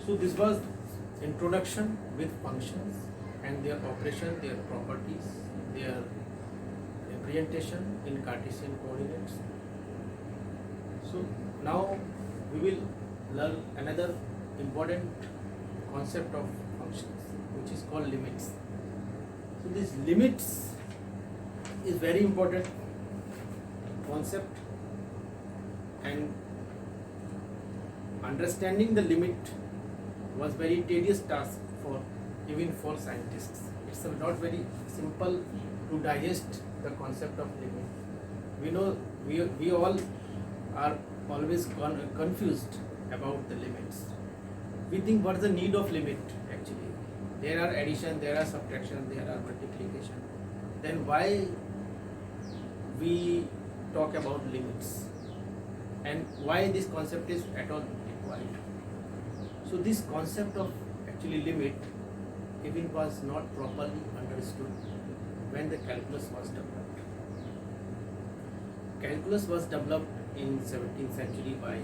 So this was introduction with functions and their operation, their properties, their representation in Cartesian coordinates. So now we will learn another important concept of functions, which is called limits. So these limits is very important concept, and understanding the limit was very tedious task for even for scientists. It's not very simple to digest the concept of limit. We know we all are always confused about the limits. We think what's the need of limit actually? There are addition, there are subtraction, there are multiplication. Then why we talk about limits and why this concept is at all required? So this concept of actually limit even was not properly understood when the calculus was developed. Calculus was developed in 17th century by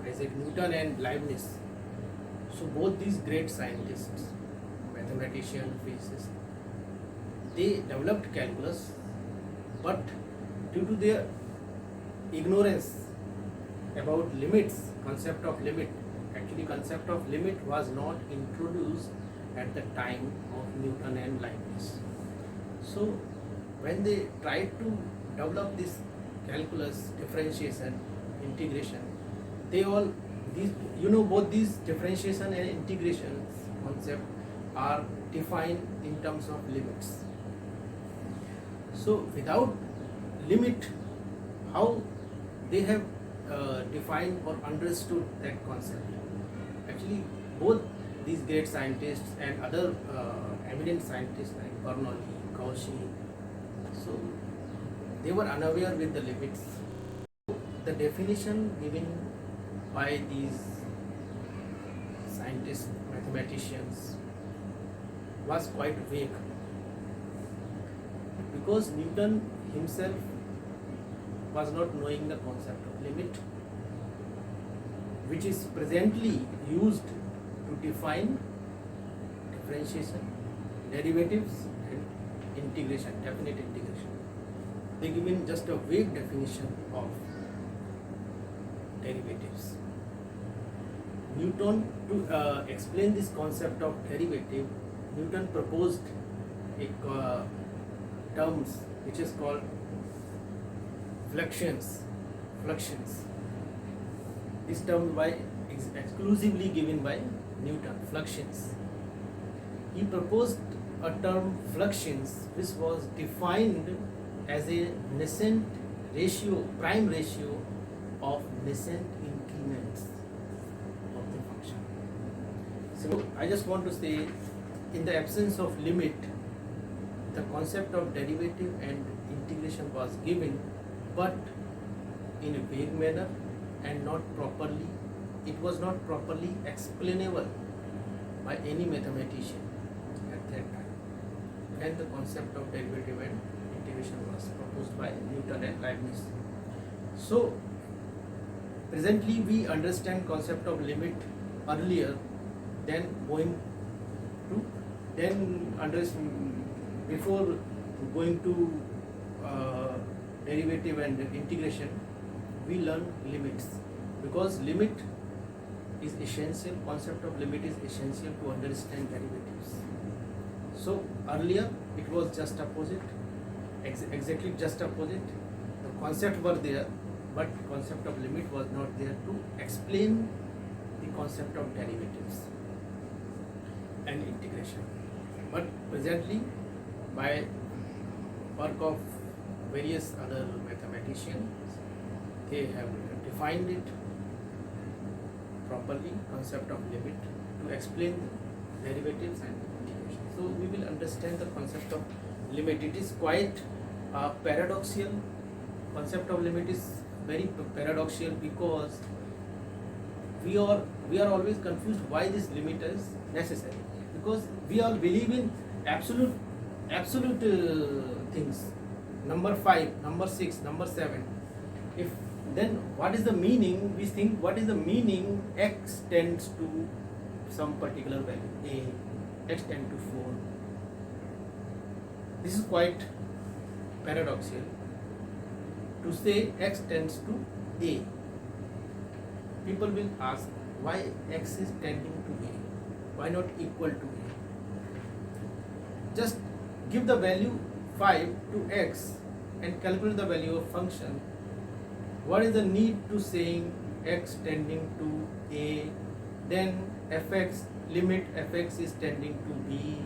Isaac Newton and Leibniz. So both these great scientists, mathematician, physicists, they developed calculus, but due to their ignorance about limits, concept of limit was not introduced at the time of Newton and Leibniz. So when they tried to develop this calculus, differentiation, integration, both these differentiation and integration concept are defined in terms of limits. So without limit, how they have defined or understood that concept? Actually, both these great scientists and other eminent scientists like Bernoulli, Cauchy, so they were unaware with the limits. The definition given by these scientists, mathematicians, was quite vague, because Newton himself was not knowing the concept of limit, which is presently used to define differentiation, derivatives and integration, definite integration. They given just a vague definition of derivatives. Newton, to explain this concept of derivative, Newton proposed a terms which is called fluxions. This term is exclusively given by Newton, fluxions. He proposed a term fluxions which was defined as a nascent ratio, prime ratio of nascent increments of the function. So I just want to say, in the absence of limit, the concept of derivative and integration was given, but in a vague manner and not properly. It was not properly explainable by any mathematician at that time when the concept of derivative and integration was proposed by Newton and Leibniz. So presently we understand concept of limit earlier than before going to derivative and integration. We learn limits, because limit is essential, concept of limit is essential to understand derivatives. So earlier it was just opposite, exactly just opposite. The concept were there, but concept of limit was not there to explain the concept of derivatives and integration. But presently, by work of various other mathematicians, they have defined it properly, concept of limit, to explain derivatives and integration. So we will understand the concept of limit. It is quite paradoxical. Concept of limit is very paradoxical, because we are always confused why this limit is necessary, because we all believe in absolute things, number 5, number 6, number 7. If Then what is the meaning? We think what is the meaning x tends to some particular value a, x tends to 4. This is quite paradoxical to say x tends to a. People will ask why x is tending to a, why not equal to a. Just give the value 5 to x and calculate the value of function. What is the need to saying x tending to a, then fx, limit fx is tending to b?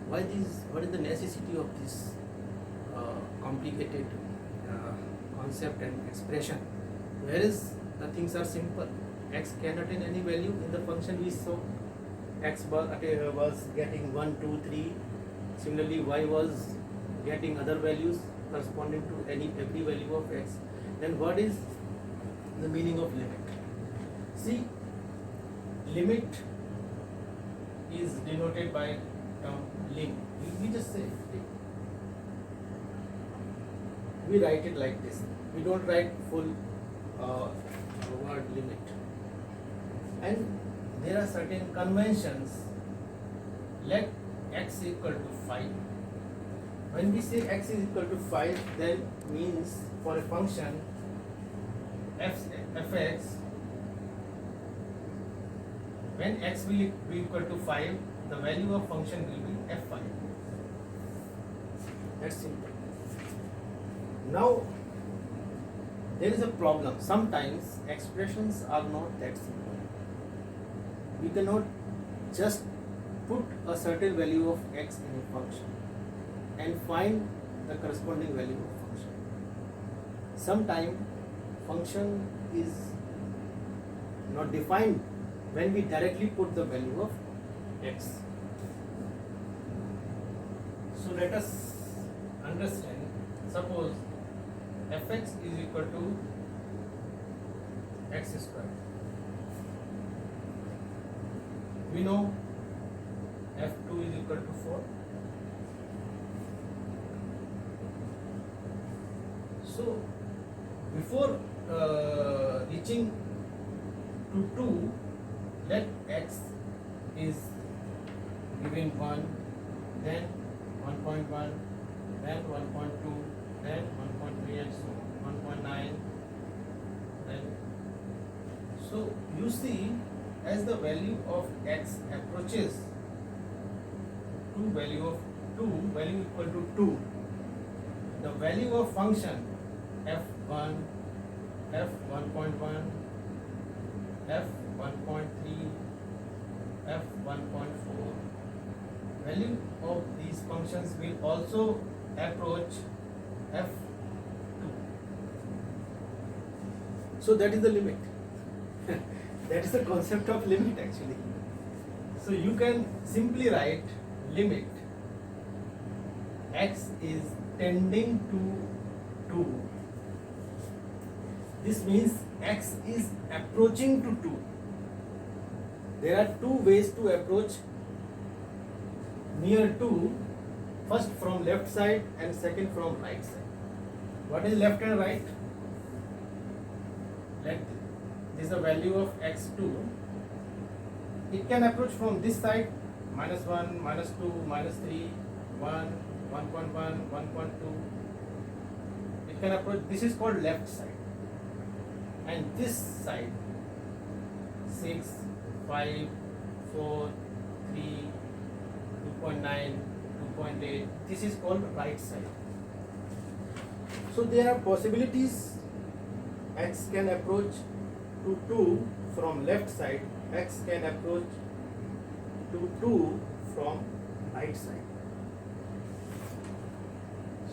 Why this? What is the necessity of this complicated concept and expression? Whereas the things are simple. X can attain any value in the function we saw. X was getting 1, 2, 3. Similarly, y was getting other values corresponding to every value of x. Then what is the meaning of limit? See, limit is denoted by term lim. We just say lim. We write it like this. We don't write full word limit. And there are certain conventions. Let x equal to 5. When we say x is equal to 5, then means for a function fx, when x will be equal to 5, the value of function will be f5. That's simple. Now there is a problem. Sometimes expressions are not that simple. We cannot just put a certain value of x in a function and find the corresponding value of function. Sometimes function is not defined when we directly put the value of x. So let us understand. Suppose fx is equal to x square. We know f2 is equal to 4. So before reaching to 2, let x is given 1, then 1.1, then 1.2, then 1.3 and so on, 1.9. Then so you see, as the value of x approaches to value of 2, value equal to 2, the value of function f1, f1.1, f1.3, f1.4, value of these functions will also approach f2. So that is the limit. That is the concept of limit actually. So you can simply write limit x is tending to 2. This means x is approaching to 2. There are two ways to approach near 2. First from left side and second from right side. What is left and right? Let this is the value of x2. It can approach from this side, -1, -2, -3, 1, 1.1, 1.2. It can approach, this is called left side. And this side, 6, 5, 4, 3, 2.9, 2.8, this is called right side. So there are possibilities. X can approach to 2 from left side, x can approach to 2 from right side.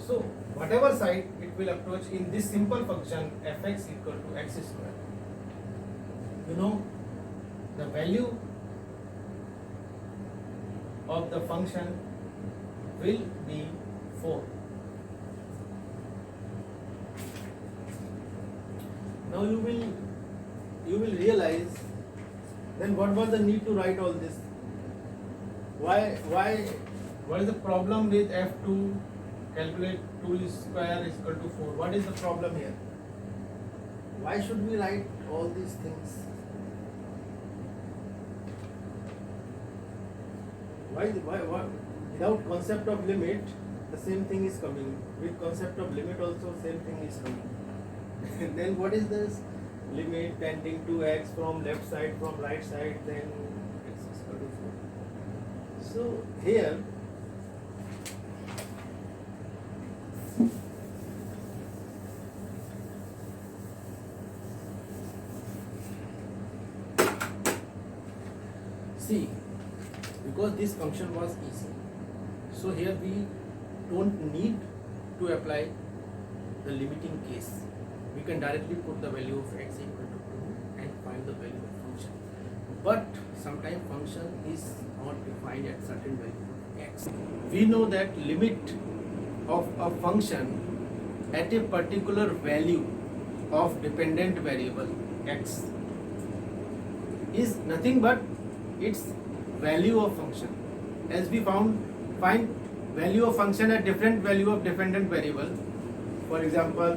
So whatever side it will approach in this simple function fx equal to x square, you know the value of the function will be 4. Now you will realize, then what was the need to write all this? What is the problem with f2? Calculate 2 square is equal to 4. What is the problem here? why should we write all these things? Why without concept of limit, the same thing is coming. With concept of limit also, same thing is coming. Then what is this? Limit tending to x from left side, from right side, then x is equal to 4. So here, see, because this function was easy, so here we don't need to apply the limiting case. We can directly put the value of x equal to 2 and find the value of function. But sometimes function is not defined at certain value of x. We know that limit of a function at a particular value of dependent variable x is nothing but its value of function. As we find value of function at different value of dependent variable. For example,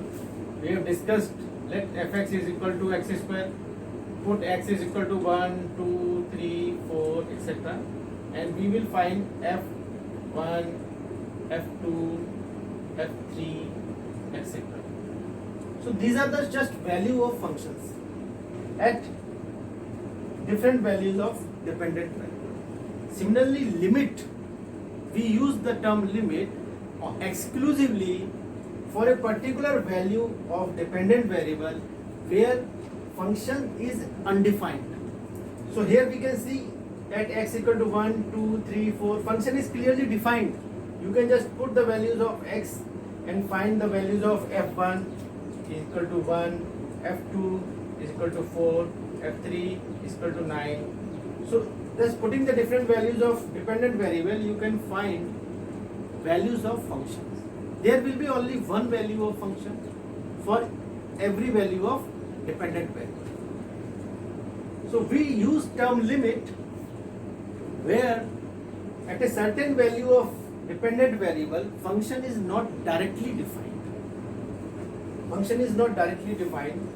we have discussed, let fx is equal to x square, put x is equal to 1, 2, 3, 4, etc. and we will find f1, f2, f3, etc. So these are the just value of functions at different values of dependent variable. Similarly, limit, we use the term limit exclusively for a particular value of dependent variable where function is undefined. So here we can see at x equal to 1, 2, 3, 4, function is clearly defined. You can just put the values of x and find the values of f1 is equal to 1, f2 is equal to 4, f3 is equal to 9. So just putting the different values of dependent variable, you can find values of functions. There will be only one value of function for every value of dependent variable. So we use term limit where at a certain value of dependent variable, function is not directly defined. Function is not directly defined,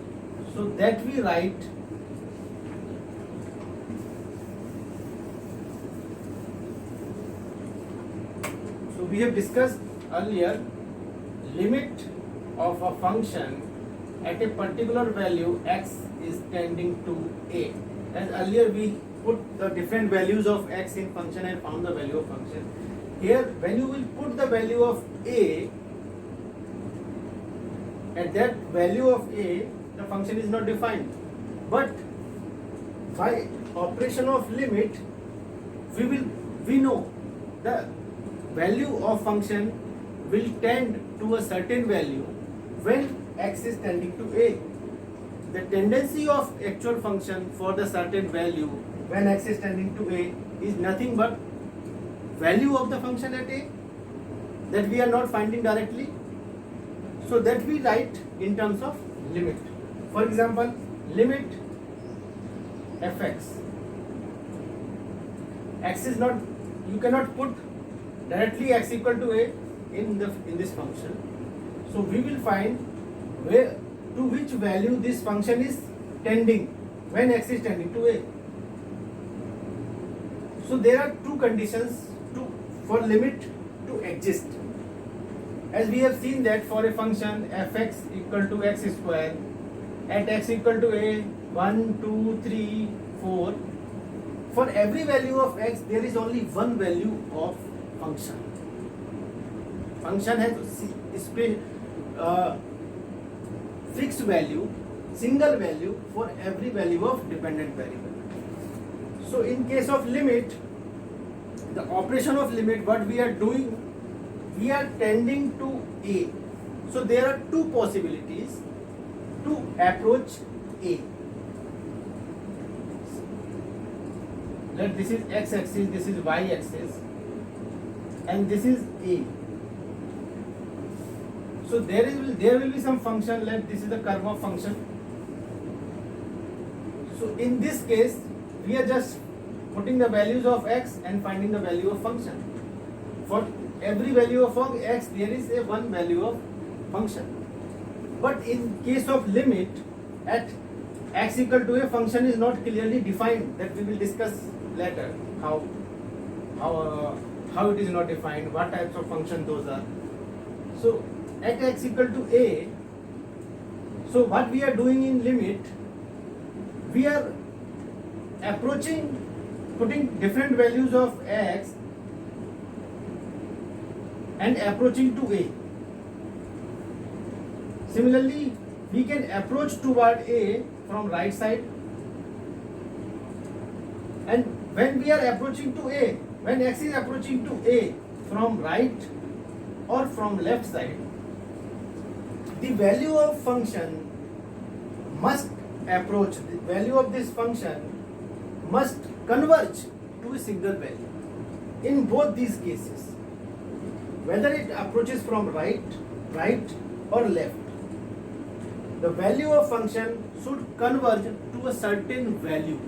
so that we write we have discussed earlier, limit of a function at a particular value x is tending to a. As earlier we put the different values of x in function and found the value of function. Here when you will put the value of a, at that value of a, the function is not defined. But by operation of limit, we know the value of function will tend to a certain value when x is tending to a. The tendency of actual function for the certain value when x is tending to a is nothing but value of the function at a that we are not finding directly. So that we write in terms of limit. For example, limit fx. X is not, you cannot put directly x equal to a in this function. So we will find where to which value this function is tending when x is tending to a. So there are two conditions for limit to exist. As we have seen that for a function fx equal to x square at x equal to a 1, 2, 3, 4, for every value of x there is only one value of function. Function has fixed value, single value for every value of dependent variable. So in case of limit, the operation of limit, what we are doing, we are tending to a. So there are two possibilities to approach a. Let this is x-axis, this is y-axis, and this is a. So there will be some function, let this is the curve of function. So in this case, we are just putting the values of x and finding the value of function. For every value of x, there is a one value of function. But in case of limit, at x equal to a function is not clearly defined, that we will discuss later how it is not defined, what types of function those are. So at x equal to a, so what we are doing in limit, we are putting different values of x and approaching to a. Similarly, we can approach toward a from right side, and when we are approaching to a, when x is approaching to a from right or from left side, the value of function must approach, the value of this function must converge to a single value in both these cases, whether it approaches from right or left. The value of function should converge to a certain value.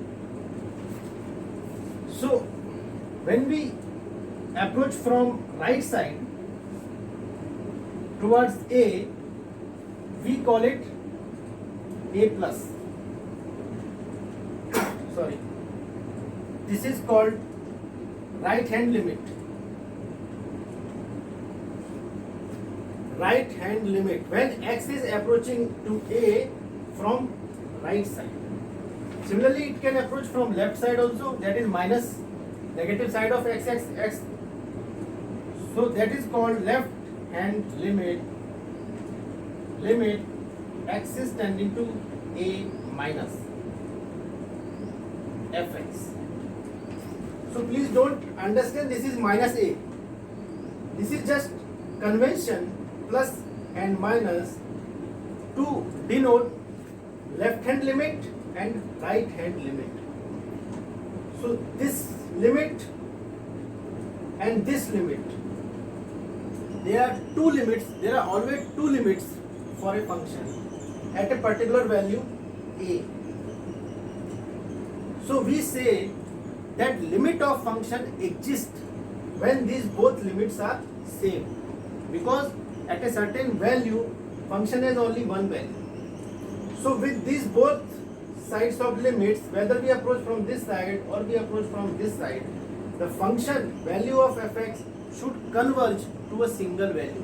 So when we approach from right side towards a, we call it a plus. Sorry, this is called right hand limit. Right hand limit when x is approaching to a from right side. Similarly, it can approach from left side also, that is minus negative side of x. So that is called left hand limit. Limit x is tending to a minus fx. So please don't understand this is minus a. This is just convention, plus and minus, to denote left hand limit and right hand limit. So this limit and this limit, there are two limits, there are always two limits for a function at a particular value a. So we say that limit of function exists when these both limits are same, because at a certain value function has only one value. So with these both sides of limits, whether we approach from this side or we approach from this side, the function value of fx should converge to a single value.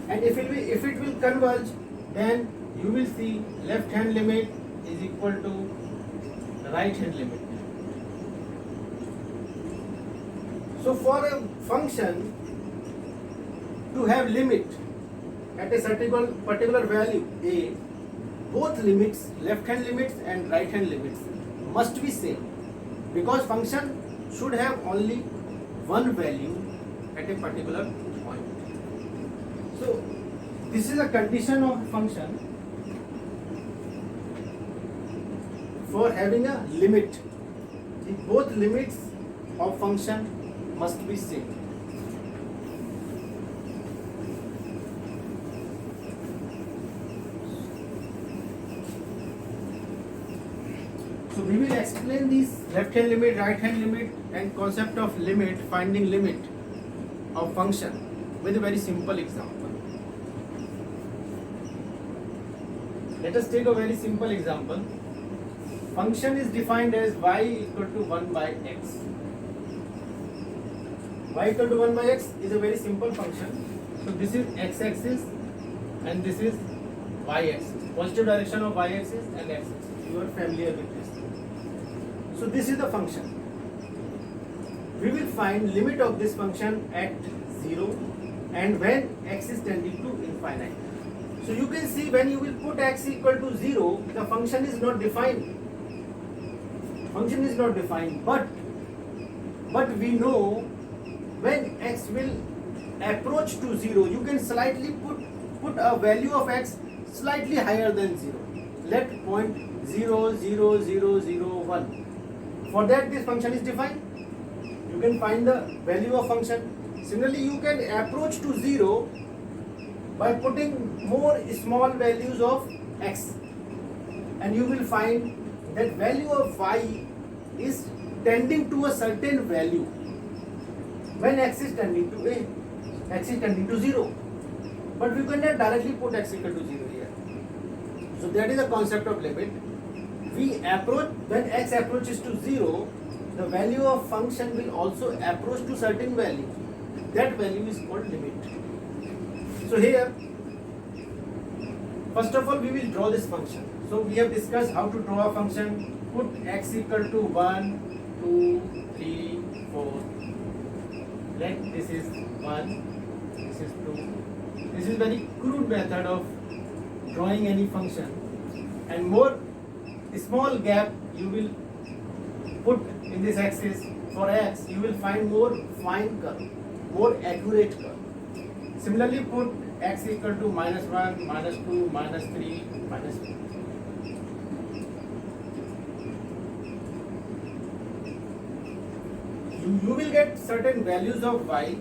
And if it will converge, then you will see left hand limit is equal to right hand limit. So for a function to have limit at a certain particular value a, both limits, left hand limits and right hand limits, must be same, because function should have only one value at a particular point. So this is a condition of function for having a limit. The both limits of function must be same. So we will explain these left hand limit, right hand limit and concept of limit, finding limit of function with a very simple example. Let us take a very simple example. Function is defined as y equal to 1 by x. Y equal to 1 by x is a very simple function. So this is x-axis and this is y-axis. Positive direction of y-axis and x-axis. You are familiar with this. So this is the function. We will find limit of this function at 0 and when x is tending to infinite. So you can see when you will put x equal to 0, the function is not defined. Function is not defined, but we know when x will approach to 0, you can slightly put a value of x slightly higher than 0. Let point 0, 0, 0, 0, 1. For that this function is defined. You can find the value of function. Similarly, you can approach to 0 by putting more small values of x, and you will find that value of y is tending to a certain value when x is tending to a, x is tending to 0. But we cannot directly put x equal to 0 here. So that is the concept of limit. We approach, when x approaches to 0, the value of function will also approach to certain value. That value is called limit. So here, first of all, we will draw this function. So we have discussed how to draw a function. Put x equal to 1, 2, 3, 4. Let this is 1, this is 2. This is very crude method of drawing any function. And more small gap you will put in this axis. For x, you will find more fine curve, more accurate curve. Similarly, put x equal to -1, -2, -3, -4. You will get certain values of y.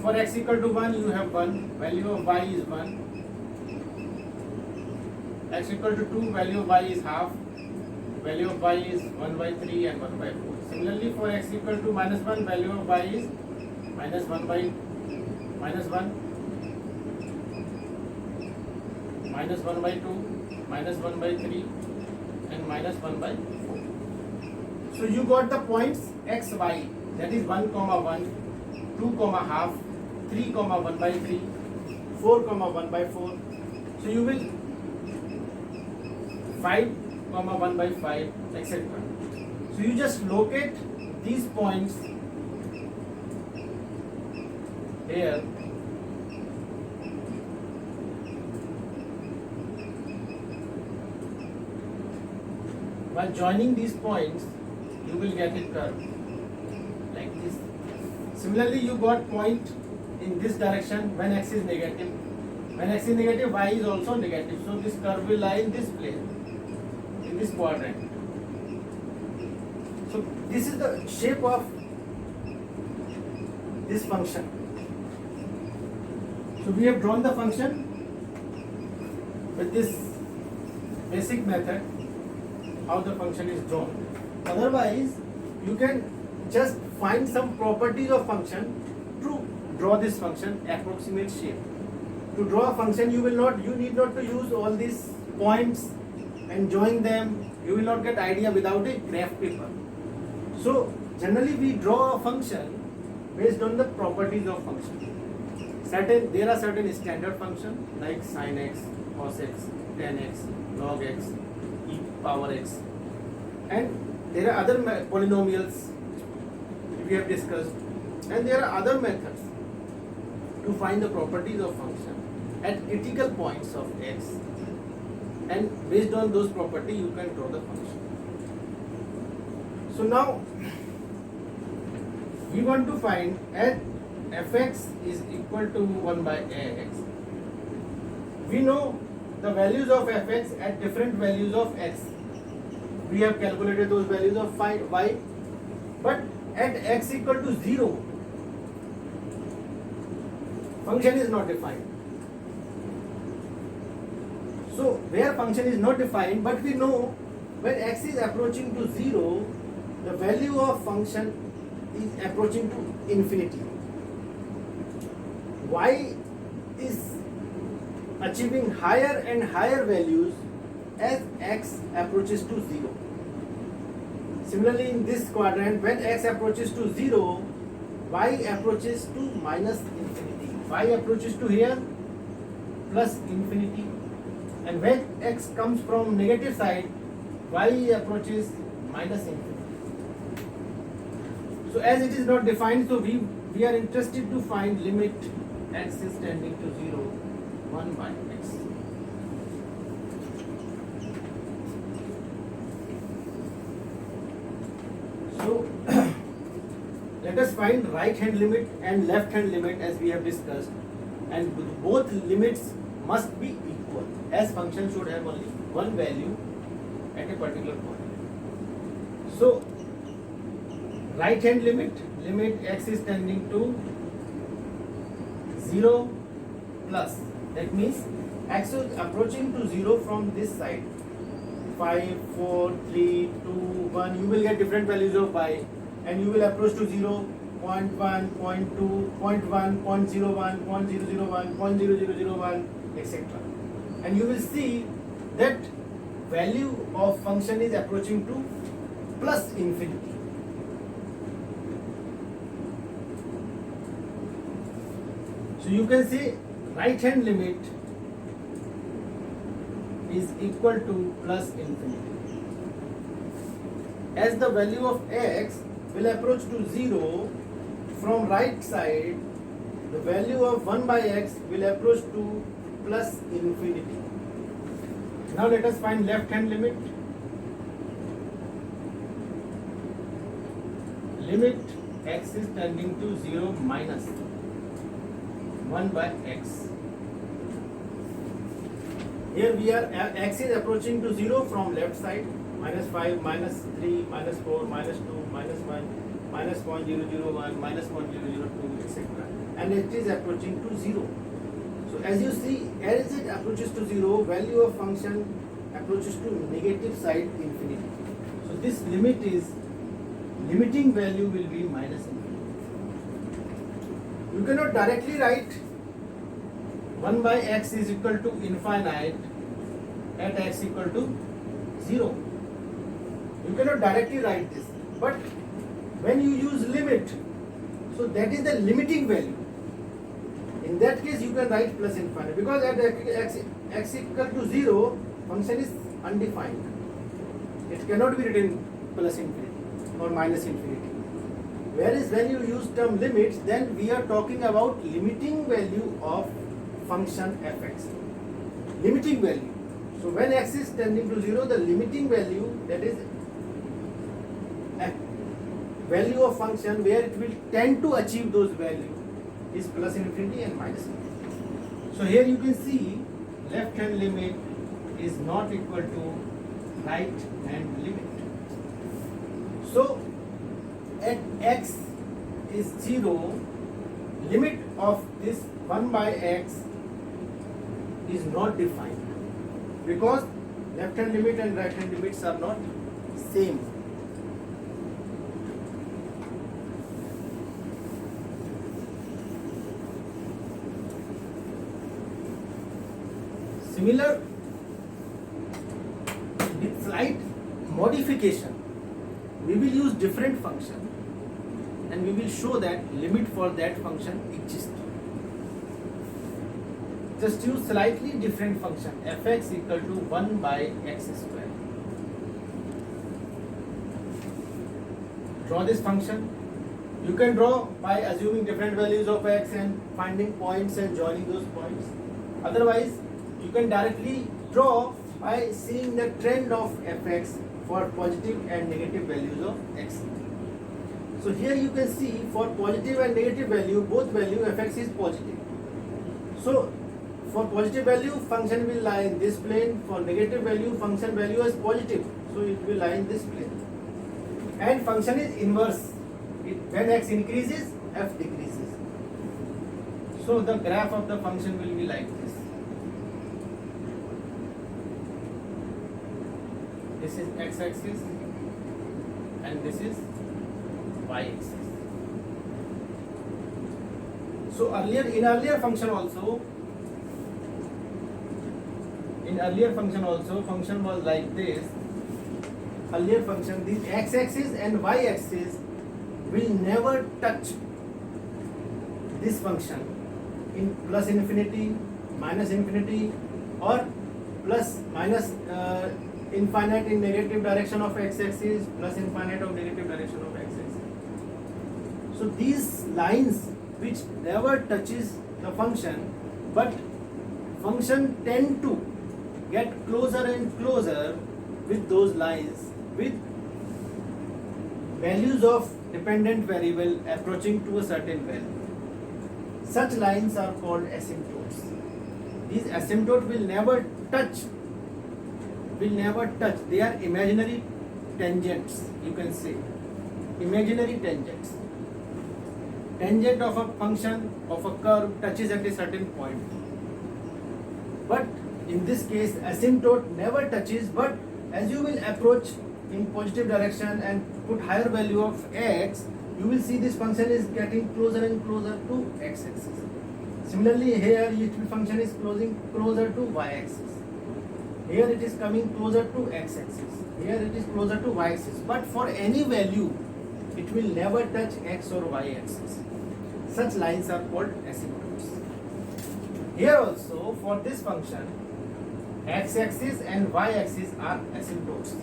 For x equal to 1, you have 1, value of y is 1. X equal to 2, value of y is half, value of y is 1 by 3 and 1 by 4. Similarly, for x equal to -1, value of y is -1 by -1, -1 by 2, -1 by 3 and -1 by 4. So you got the points x, y, that is 1, 1, 2, half, 3, 1 by 3, 4, 1 by 4. So you will 5, 1 by 5, etc. So you just locate these points here. By joining these points, you will get a curve like this. Similarly, you got point in this direction when x is negative. When x is negative, y is also negative. So this curve will lie in this plane, in this quadrant. So this is the shape of this function. So we have drawn the function with this basic method, how the function is drawn. Otherwise, you can just find some properties of function to draw this function, approximate shape. To draw a function, you need not to use all these points and join them. You will not get idea without a graph paper. So generally we draw a function based on the properties of function. There are certain standard functions like sin x, cos x, tan x, log x, e power x, and there are other polynomials we have discussed, and there are other methods to find the properties of function at critical points of x, and based on those properties you can draw the function. So now we want to find at fx is equal to 1 by x. We know the values of fx at different values of x. We have calculated those values of y, but at x equal to 0, function is not defined. So where function is not defined, but we know when x is approaching to 0, the value of function is approaching to infinity. Y is achieving higher and higher values as x approaches to 0. Similarly, in this quadrant, when x approaches to 0, y approaches to minus infinity. Y approaches to here plus infinity. And when x comes from negative side, y approaches minus infinity. So as it is not defined, so we are interested to find limit x is tending to 0, 1 by x. So let us find right hand limit and left hand limit as we have discussed, and both limits must be equal, as function should have only one value at a particular point. So right hand limit x is tending to 0 plus, that means x is approaching to 0 from this side. 5, 4, 3, 2, 1, you will get different values of y, and you will approach to 0, 0.1, 0.2, 0.1, 0.01, 0.001, 0.0001, etc. and you will see that value of function is approaching to plus infinity. So you can say right hand limit is equal to plus infinity. As the value of x will approach to 0, from right side the value of 1 by x will approach to plus infinity. Now let us find left hand limit. Limit x is tending to 0 minus 1 by x. Here we are, x is approaching to 0 from left side, minus 5, minus 3, minus 4, minus 2, minus 1, minus 0.001, minus 0.002, etc. And it is approaching to 0. So as you see, as it approaches to 0, value of function approaches to negative side infinity. So this limit is, limiting value will be minus infinity. You cannot directly write 1 by x is equal to infinite at x equal to 0. You cannot directly write this. But when you use limit, so that is the limiting value. In that case, you can write plus infinite, because at x equal to 0, function is undefined. It cannot be written plus infinity or minus infinity. Whereas when you use term limits, then we are talking about limiting value of function fx. Limiting value. So when x is tending to 0, the limiting value, that is value of function where it will tend to achieve those values, is plus infinity and minus infinity. So here you can see left hand limit is not equal to right hand limit. So at x is 0, limit of this 1 by x is not defined, because left hand limit and right hand limits are not same. Similar, with slight modification, we will use different function and we will show that limit for that function exists. Just use slightly different function, fx equal to 1 by x square. Draw this function. You can draw by assuming different values of x and finding points and joining those points. Otherwise, you can directly draw by seeing the trend of fx for positive and negative values of x. So here you can see for positive and negative value, both value fx is positive. So for positive value, function will lie in this plane. For negative value, function value is positive, so it will lie in this plane. And function is inverse. When x increases, f decreases. So the graph of the function will be like this. This is x-axis and this is y-axis. So in earlier function also, function was like this. Earlier function, this x-axis and y-axis will never touch this function in plus infinity, minus infinity, or plus minus infinite in negative direction of x-axis, plus infinite of negative direction of x-axis. So these lines which never touches the function, but function tend to get closer and closer with those lines, with values of dependent variable approaching to a certain value. Such lines are called asymptotes. These asymptotes will never touch. They are imaginary tangents, you can say. Imaginary tangents. Tangent of a function of a curve touches at a certain point. But in this case, asymptote never touches, but as you will approach in positive direction and put higher value of x, you will see this function is getting closer and closer to x-axis. Similarly, here each function is closer to y-axis. here it is coming closer to x-axis, here it is closer to y-axis, but for any value it will never touch x or y-axis. Such lines are called asymptotes. Here also for this function, x-axis and y-axis are asymptotes.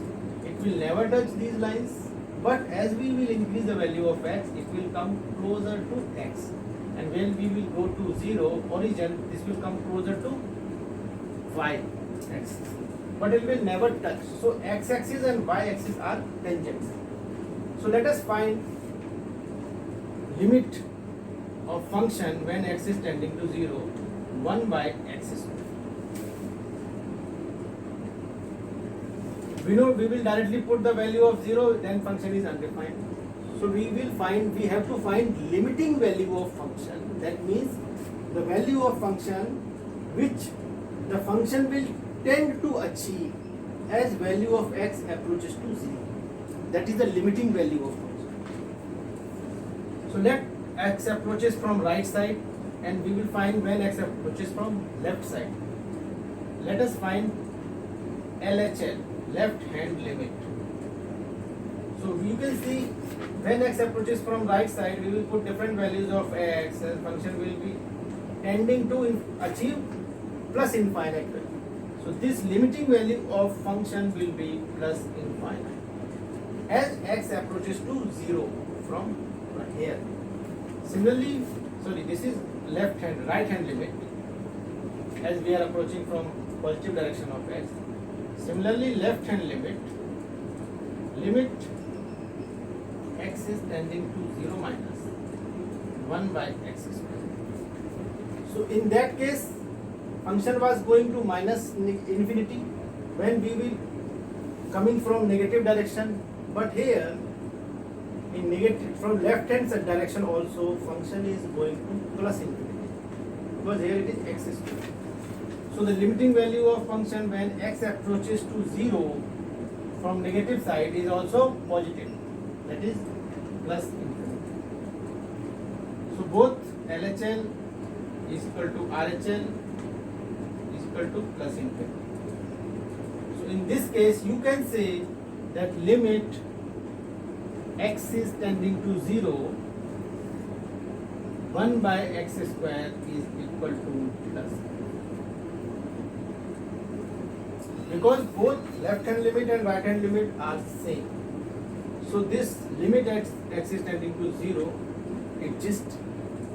It will never touch these lines, but as we will increase the value of x, it will come closer to x, and when we will go to 0 origin, this will come closer to y-axis, but it will never touch. So x-axis and y-axis are tangents. So let us find limit of function when x is tending to 0, 1 by x square. We know we will directly put the value of 0, then function is undefined. So we have to find limiting value of function. That means the value of function which the function will tend to achieve as value of x approaches to 0. That is the limiting value of function. So let x approaches from right side, and we will find when x approaches from left side. Let us find LHL, left hand limit. So you can see when x approaches from right side, we will put different values of x, and function will be tending to achieve plus infinite value. So this limiting value of function will be plus infinite as x approaches to 0 from here. Similarly, this is right hand limit as we are approaching from positive direction of x. Similarly, left hand limit x is tending to 0 minus 1 by x square. So in that case, function was going to minus infinity when we will coming from negative direction, but here in negative from left hand side direction also function is going to plus infinity, because here it is x square. So the limiting value of function when x approaches to 0 from negative side is also positive, that is plus infinity. So both LHL is equal to RHL is equal to plus infinity. So in this case you can say that limit x is tending to 0, 1 by x square is equal to plus. Because both left hand limit and right hand limit are same. So this limit x is tending to 0 exists,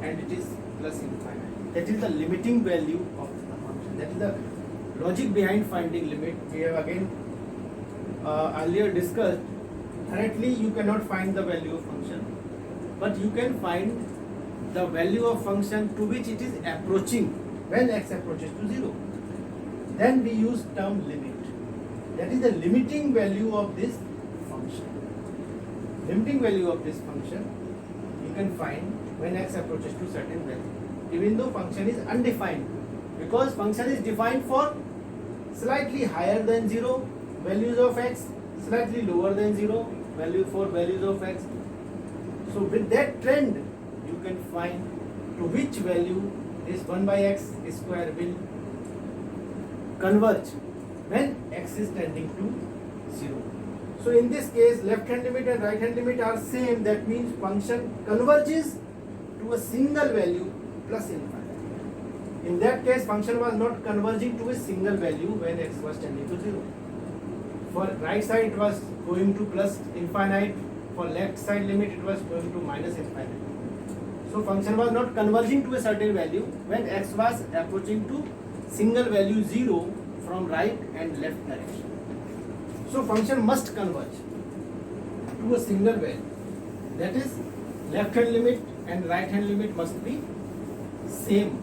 and it is plus infinite. That is the limiting value of the function. That is the logic behind finding limit. We have again earlier discussed. Directly you cannot find the value of function, but you can find the value of function to which it is approaching when x approaches to 0. Then we use term limit. That is the limiting value of this function. Limiting value of this function you can find when x approaches to certain value, even though function is undefined, because function is defined for slightly higher than 0 values of x, slightly lower than 0 values of x. So with that trend you can find to which value this 1 by x square will converge when x is tending to 0. So in this case, left hand limit and right hand limit are same. That means function converges to a single value plus infinite. In that case, function was not converging to a single value when x was tending to 0. For right side it was going to plus infinite, for left side limit it was going to minus infinite. So function was not converging to a certain value when x was approaching to single value 0 from right and left direction. So function must converge to a single value. That is, left hand limit and right hand limit must be same.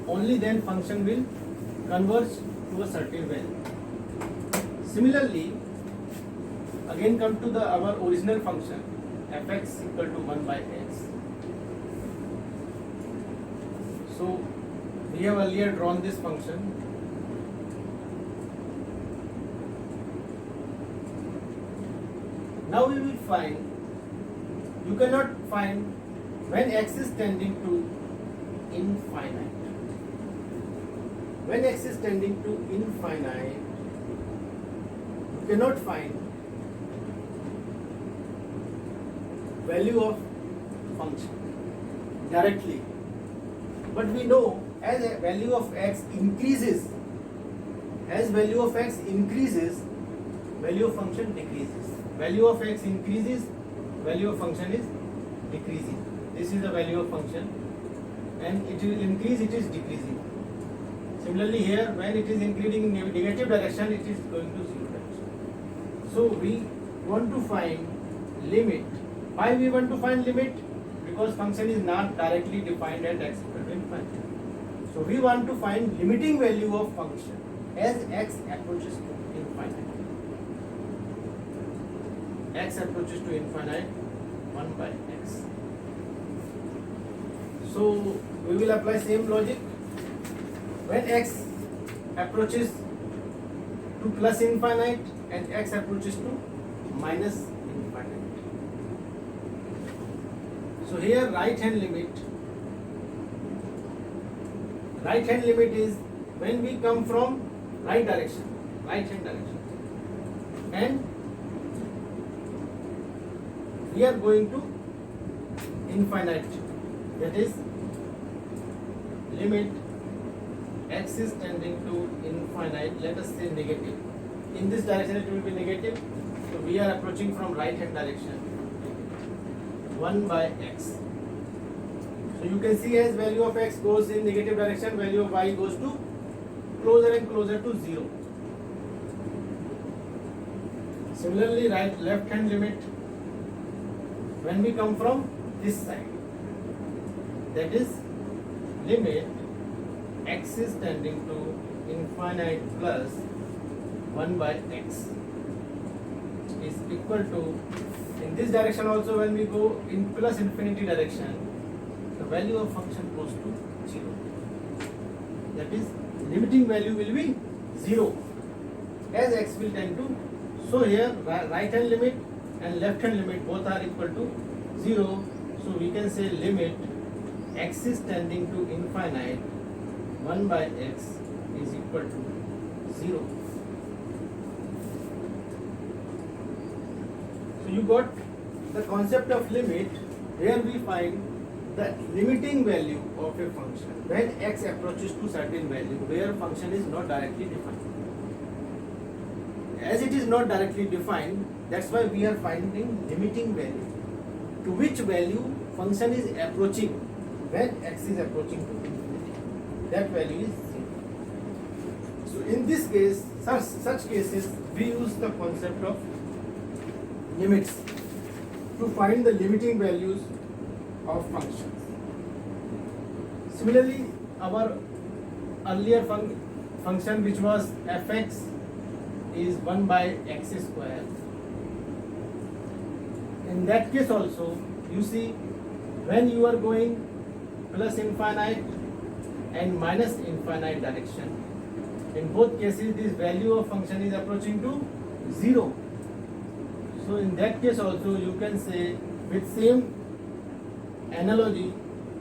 Only then function will converge to a certain value. Similarly, again come to our original function fx equal to 1 by x. So we have earlier drawn this function. Now we will find, you cannot find when x is tending to infinite. When x is tending to infinite, cannot find value of function directly, but we know as a value of x increases, value of function decreases. Value of x increases, value of function is decreasing. This is the value of function, and it will increase, it is decreasing. Similarly here, when it is increasing in negative direction, it is going to zero direction. So we want to find limit. Why we want to find limit? Because function is not directly defined at x equal to infinity. So we want to find limiting value of function as x approaches to infinite. X approaches to infinite, 1 by x. So we will apply same logic. When x approaches to plus infinite and x approaches to minus infinite. So here right hand limit is when we come from right hand direction, and we are going to infinite, that is limit x is tending to infinite, let us say negative. In this direction it will be negative, so we are approaching from right hand direction, 1 by x. So you can see as value of x goes in negative direction, value of y goes to closer and closer to 0. Similarly, left hand limit, when we come from this side, that is limit x is tending to infinite plus 1 by x is equal to, in this direction also when we go in plus infinity direction, the value of function goes to 0. That is limiting value will be 0 as x will tend to. So here right hand limit and left hand limit both are equal to 0. So we can say limit x is tending to infinite, 1 by x is equal to 0. So you got the concept of limit, where we find the limiting value of a function when x approaches to certain value where function is not directly defined. As it is not directly defined, that's why we are finding limiting value, to which value function is approaching when x is approaching to infinity. That value is 0. So in this case, such cases, we use the concept of limits to find the limiting values of functions. Similarly, our earlier function which was fx is 1 by x square. In that case also, you see, when you are going plus infinite and minus infinite direction, in both cases this value of function is approaching to 0. So in that case also you can say, with same analogy,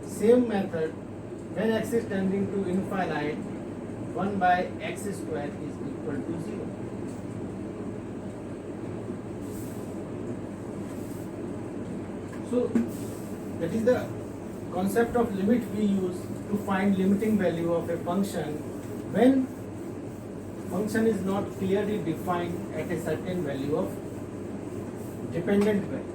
same method, when x is tending to infinite, 1 by x square is equal to 0. So that is the concept of limit we use to find limiting value of a function when function is not clearly defined at a certain value of dependent value.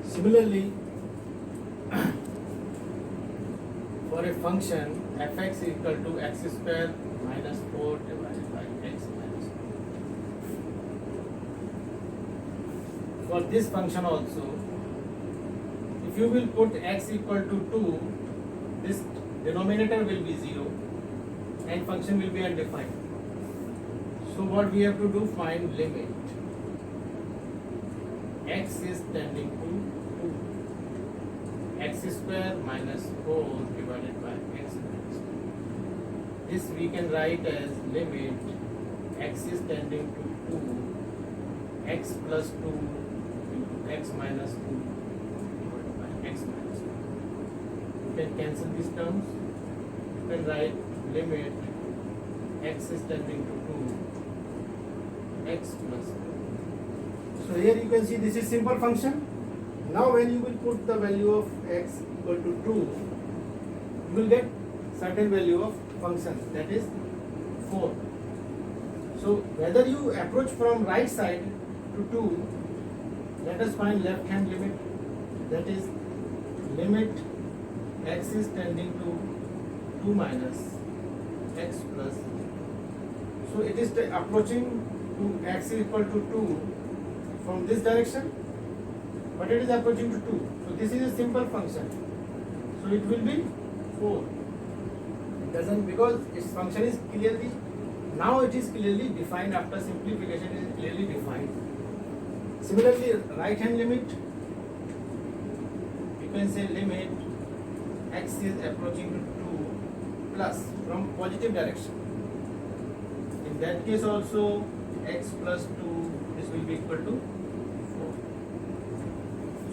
Similarly, for a function fx equal to x square minus 4 divided by x minus 4. For this function also, if you will put x equal to 2, this denominator will be 0 and function will be undefined. So what we have to do, find limit x is tending to 2, x square minus 4 divided by x minus 2. This we can write as limit x is tending to 2, x plus 2 into x minus 2 divided by x minus 2. You can cancel these terms. You can write limit x is tending to 2, x plus 2. So here you can see this is simple function. Now when you will put the value of x equal to 2, you will get certain value of function, that is 4. So whether you approach from right side to 2, let us find left hand limit, that is limit x is tending to 2 minus x plus. So it is approaching to x is equal to 2 from this direction, but it is approaching to 2. So this is a simple function. So it will be 4. It doesn't, because its function is clearly, now it is clearly defined after simplification, it is clearly defined. Similarly, right hand limit, you can say limit x is approaching to 2 plus from positive direction. In that case also x plus 2, this will be equal to 4.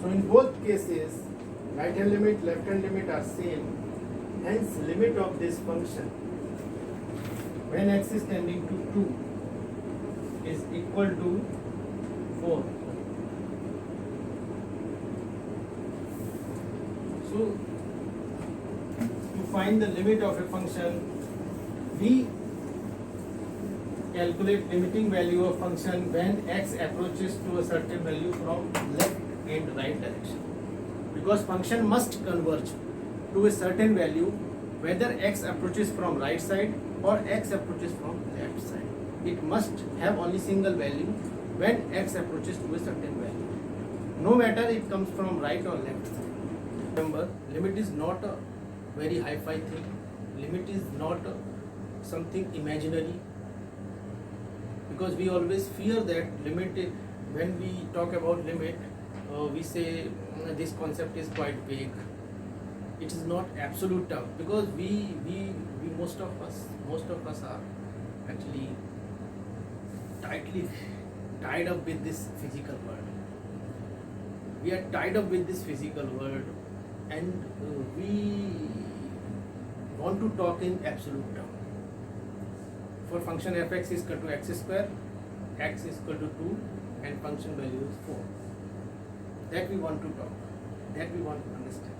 So in both cases, right hand limit, left hand limit are same. Hence limit of this function when x is tending to 2 is equal to 4. So to find the limit of a function, we calculate limiting value of function when x approaches to a certain value from left and right direction, because function must converge to a certain value whether x approaches from right side or x approaches from left side. It must have only single value when x approaches to a certain value, no matter it comes from right or left side. Remember, limit is not a very hi-fi thing. Limit is not something imaginary, because we always fear that limit, when we talk about limit, we say this concept is quite vague. It is not absolute term, because we most of us are actually tightly tied up with this physical world. We are tied up with this physical world, and we want to talk in absolute term. For function fx is equal to x square, x is equal to 2, and function value is 4. That we want to talk, that we want to understand.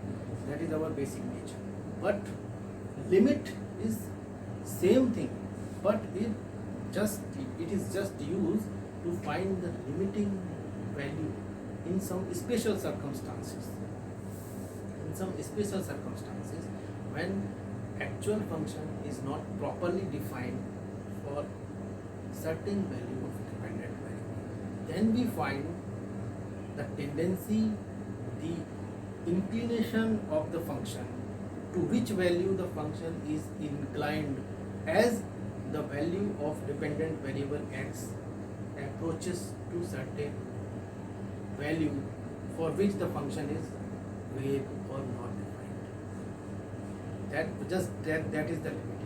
That is our basic nature. But limit is same thing, but it is just used to find the limiting value in some special circumstances. In some special circumstances, when actual function is not properly defined for certain value of dependent variable, then we find the tendency, the inclination of the function, to which value the function is inclined as the value of dependent variable x approaches to certain value for which the function is vague or not defined. That is the limit.